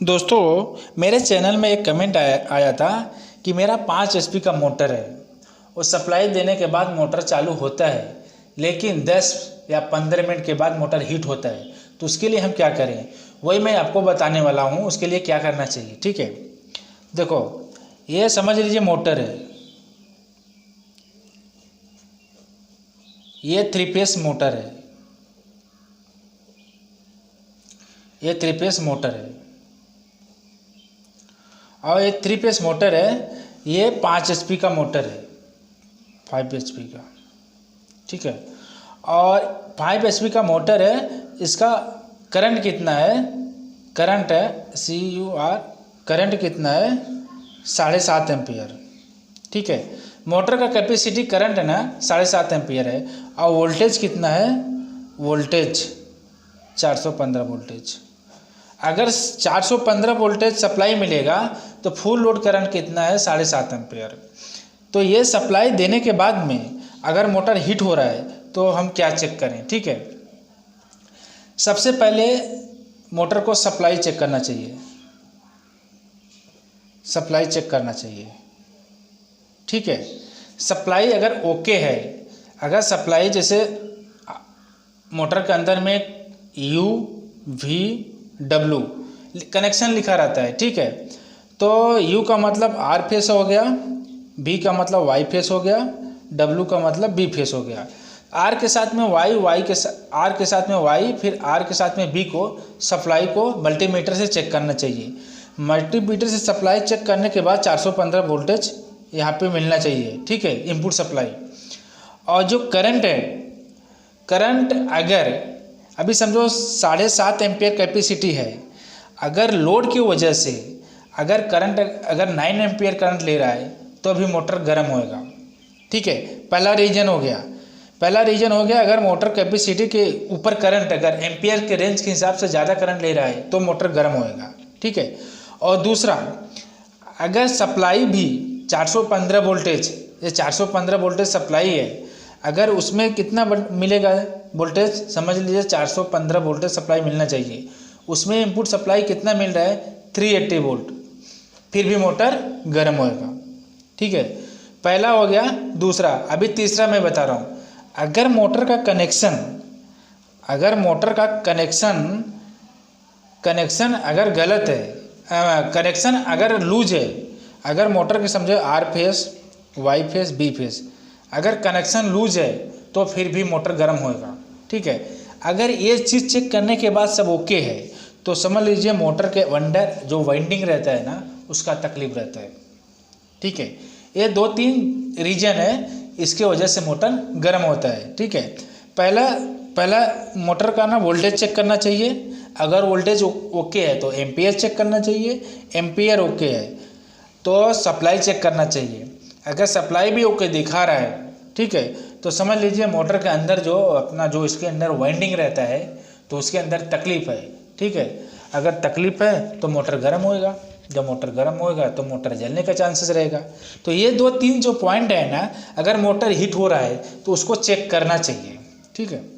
दोस्तों, मेरे चैनल में एक कमेंट आया था कि मेरा 5 HP का मोटर है और सप्लाई देने के बाद मोटर चालू होता है, लेकिन 10 या 15 मिनट के बाद मोटर हीट होता है। तो उसके लिए हम क्या करें, वही मैं आपको बताने वाला हूँ। उसके लिए क्या करना चाहिए, ठीक है। देखो, ये समझ लीजिए मोटर है, ये 3 फेस मोटर है, ये 3 फेस मोटर है और ये 3 फेस मोटर है। ये 5 HP का मोटर है, 5 HP का, ठीक है। और 5 HP का मोटर है, इसका करंट कितना है, करंट है CUR, करंट कितना है 7.5 एम्पियर, ठीक है। मोटर का कैपेसिटी करंट है ना 7.5 एम्पियर है और वोल्टेज कितना है, वोल्टेज 415 वोल्टेज। अगर 415 वोल्टेज सप्लाई मिलेगा तो फुल लोड करंट कितना है 7.5 एम्पियर। तो ये सप्लाई देने के बाद में अगर मोटर हीट हो रहा है तो हम क्या चेक करें, ठीक है। सबसे पहले मोटर को सप्लाई चेक करना चाहिए, सप्लाई चेक करना चाहिए, ठीक है। सप्लाई अगर ओके है, अगर सप्लाई जैसे मोटर के अंदर में UVW कनेक्शन लिखा रहता है, ठीक है। तो U का मतलब R फेस हो गया, V का मतलब Y फेस हो गया, W का मतलब B फेस हो गया। R के साथ में Y, R के साथ में Y, फिर R के साथ में B को सप्लाई को मल्टीमीटर से चेक करना चाहिए। मल्टीमीटर से सप्लाई चेक करने के बाद 415 वोल्टेज यहाँ पे मिलना चाहिए, ठीक है, इनपुट सप्लाई। और जो करंट है, करंट अगर अभी समझो 7.5 एम्पियर कैपेसिटी है, अगर लोड की वजह से अगर करंट अगर 9 एम्पियर करंट ले रहा है तो भी मोटर गर्म होएगा, ठीक है। पहला रीजन हो गया, अगर मोटर कैपेसिटी के ऊपर करंट अगर एम्पियर के रेंज के हिसाब से ज़्यादा करंट ले रहा है तो मोटर गर्म होएगा, ठीक है। और दूसरा, अगर सप्लाई भी 415 वोल्टेज, ये 415 वोल्टेज सप्लाई है, अगर उसमें कितना मिलेगा वोल्टेज, समझ लीजिए 415 वोल्टेज सप्लाई मिलना चाहिए, उसमें इनपुट सप्लाई कितना मिल रहा है 380 वोल्ट, फिर भी मोटर गर्म होएगा, ठीक है। पहला हो गया। दूसरा, अभी तीसरा मैं बता रहा हूँ, अगर मोटर का कनेक्शन अगर गलत है, कनेक्शन अगर लूज है, अगर मोटर के समझे R face, Y face, B face, अगर कनेक्शन लूज है तो फिर भी मोटर गर्म होएगा, ठीक है। अगर ये चीज़ चेक करने के बाद सब ओके है तो समझ लीजिए मोटर के अंदर जो वाइंडिंग रहता है ना, उसका तकलीफ रहता है, ठीक है। ये 2-3 रीजन है, इसके वजह से मोटर गर्म होता है, ठीक है। पहला मोटर का ना वोल्टेज चेक करना चाहिए। अगर वोल्टेज ओके है तो एम्पियर चेक करना चाहिए, एम्पियर ओके है तो सप्लाई चेक करना चाहिए। अगर सप्लाई भी ओके दिखा रहा है, ठीक है, तो समझ लीजिए मोटर के अंदर जो इसके अंदर वाइंडिंग रहता है तो उसके अंदर तकलीफ है, ठीक है। अगर तकलीफ है तो मोटर गर्म होएगा, जब मोटर गर्म होएगा तो मोटर जलने का चांसेस रहेगा। तो ये 2-3 जो पॉइंट है ना, अगर मोटर हीट हो रहा है तो उसको चेक करना चाहिए, ठीक है।